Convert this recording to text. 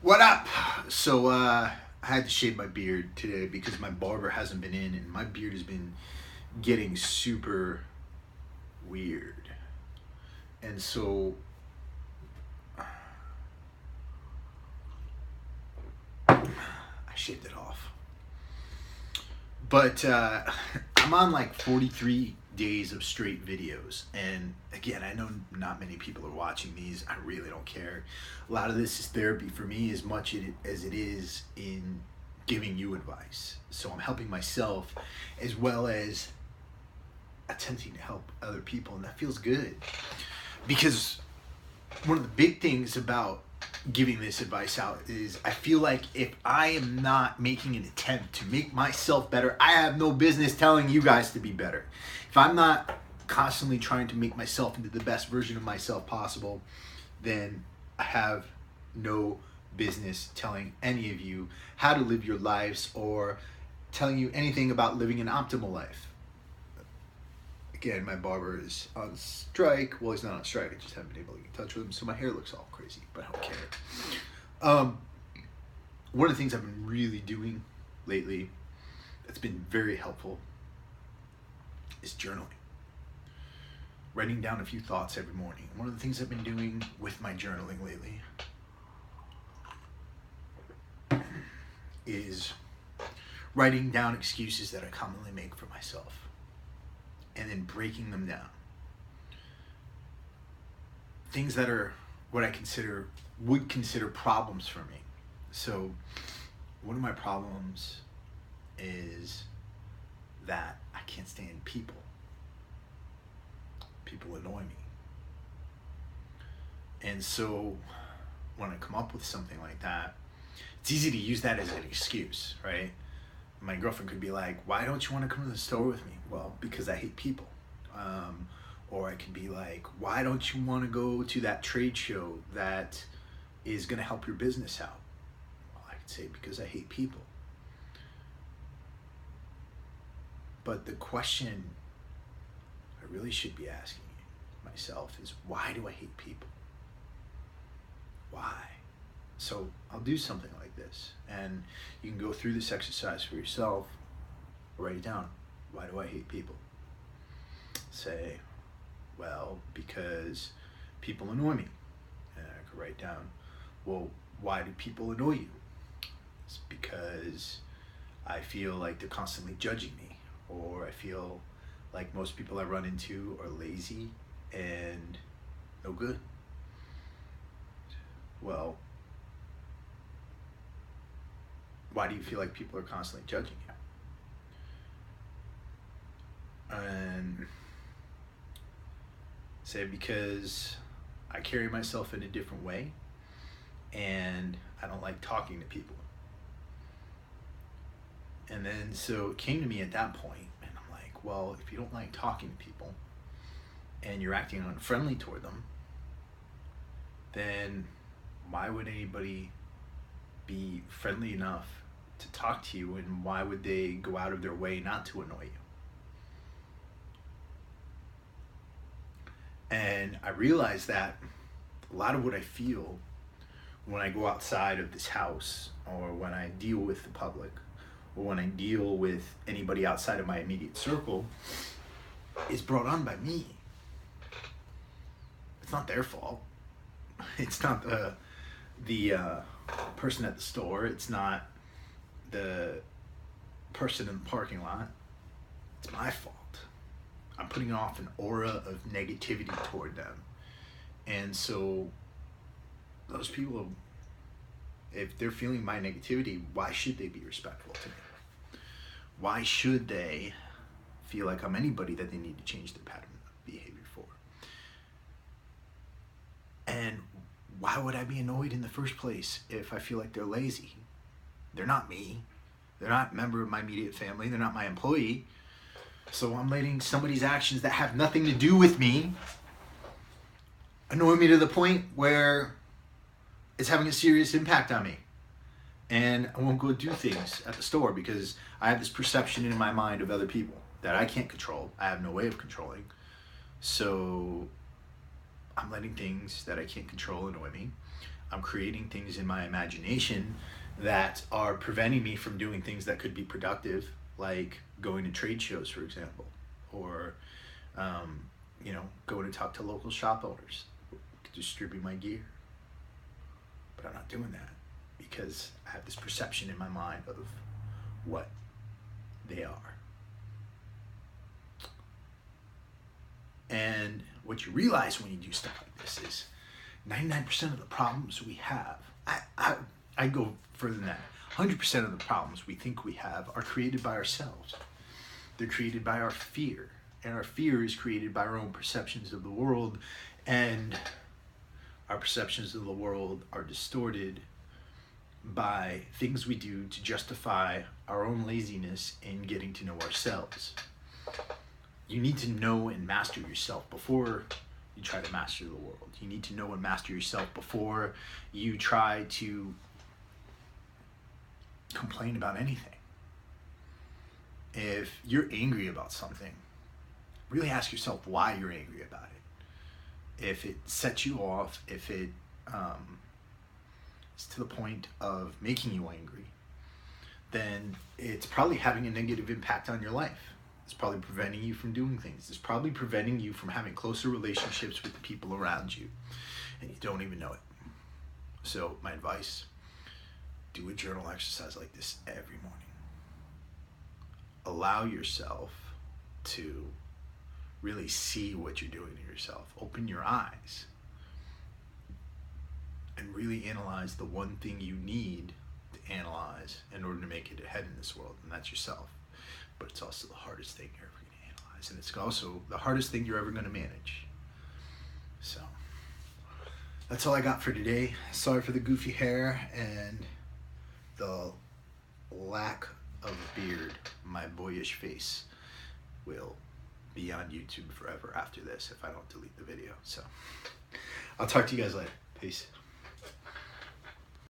What up? So I had to shave my beard today because my barber hasn't been in, and my beard has been getting super weird. And so I shaved it off. But I'm on like 43 days of straight videos. And again, I know not many people are watching these. I really don't care. A lot of this is therapy for me as much as it is in giving you advice. So I'm helping myself as well as attempting to help other people. And that feels good. Because one of the big things about giving this advice out is I feel like if I am not making an attempt to make myself better, I have no business telling you guys to be better. If I'm not constantly trying to make myself into the best version of myself possible, then I have no business telling any of you how to live your lives or telling you anything about living an optimal life. Again, my barber is on strike. Well, he's not on strike. I just haven't been able to get in touch with him, so my hair looks all crazy, but I don't care. One of the things I've been really doing lately that's been very helpful is journaling. Writing down a few thoughts every morning. One of the things I've been doing with my journaling lately is writing down excuses that I commonly make for myself and then breaking them down. Things that are what I would consider problems for me. So one of my problems is that I can't stand people. People annoy me. And so when I come up with something like that, it's easy to use that as an excuse, right? My girlfriend could be like, why don't you want to come to the store with me? Well, because I hate people. Or I could be like, why don't you want to go to that trade show that is going to help your business out? Well, I could say, because I hate people. But the question I really should be asking myself is, why do I hate people? Why? So I'll do something like this, and you can go through this exercise for yourself, write it down. Why do I hate people? Say, well, because people annoy me. And I could write down, well, why do people annoy you? It's because I feel like they're constantly judging me, or I feel like most people I run into are lazy and no good. Well, why do you feel like people are constantly judging you? And say, because I carry myself in a different way and I don't like talking to people. And then so it came to me at that point, and I'm like, well, if you don't like talking to people and you're acting unfriendly toward them, then why would anybody be friendly enough to talk to you, and why would they go out of their way not to annoy you? And I realized that a lot of what I feel when I go outside of this house, or when I deal with the public, or when I deal with anybody outside of my immediate circle, is brought on by me. It's not their fault. It's not the person at the store. It's not the person in the parking lot. It's my fault. I'm putting off an aura of negativity toward them. And so those people, if they're feeling my negativity, why should they be respectful to me? Why should they feel like I'm anybody that they need to change their pattern of behavior for? And why would I be annoyed in the first place if I feel like they're lazy? They're not me. They're not a member of my immediate family. They're not my employee. So I'm letting somebody's actions that have nothing to do with me annoy me to the point where it's having a serious impact on me. And I won't go do things at the store because I have this perception in my mind of other people that I can't control. I have no way of controlling. So I'm letting things that I can't control annoy me. I'm creating things in my imagination that are preventing me from doing things that could be productive, like going to trade shows, for example, or going to talk to local shop owners, distribute my gear. But I'm not doing that because I have this perception in my mind of what they are. And what you realize when you do stuff like this is 99% of the problems we have, I go further than that. 100% of the problems we think we have are created by ourselves. They're created by our fear. And our fear is created by our own perceptions of the world. And our perceptions of the world are distorted by things we do to justify our own laziness in getting to know ourselves. You need to know and master yourself before you try to master the world. You need to know and master yourself before you try to complain about anything. If you're angry about something, really ask yourself why you're angry about it. If it sets you off, if it is to the point of making you angry, then it's probably having a negative impact on your life. It's probably preventing you from doing things. It's probably preventing you from having closer relationships with the people around you, and you don't even know it. So my advice, do a journal exercise like this every morning. Allow yourself to really see what you're doing to yourself. Open your eyes and really analyze the one thing you need to analyze in order to make it ahead in this world, and that's yourself. But it's also the hardest thing you're ever going to analyze, and it's also the hardest thing you're ever going to manage. So that's all I got for today. Sorry for the goofy hair and the lack of a beard. My boyish face will be on YouTube forever after this if I don't delete the video. So I'll talk to you guys later. Peace.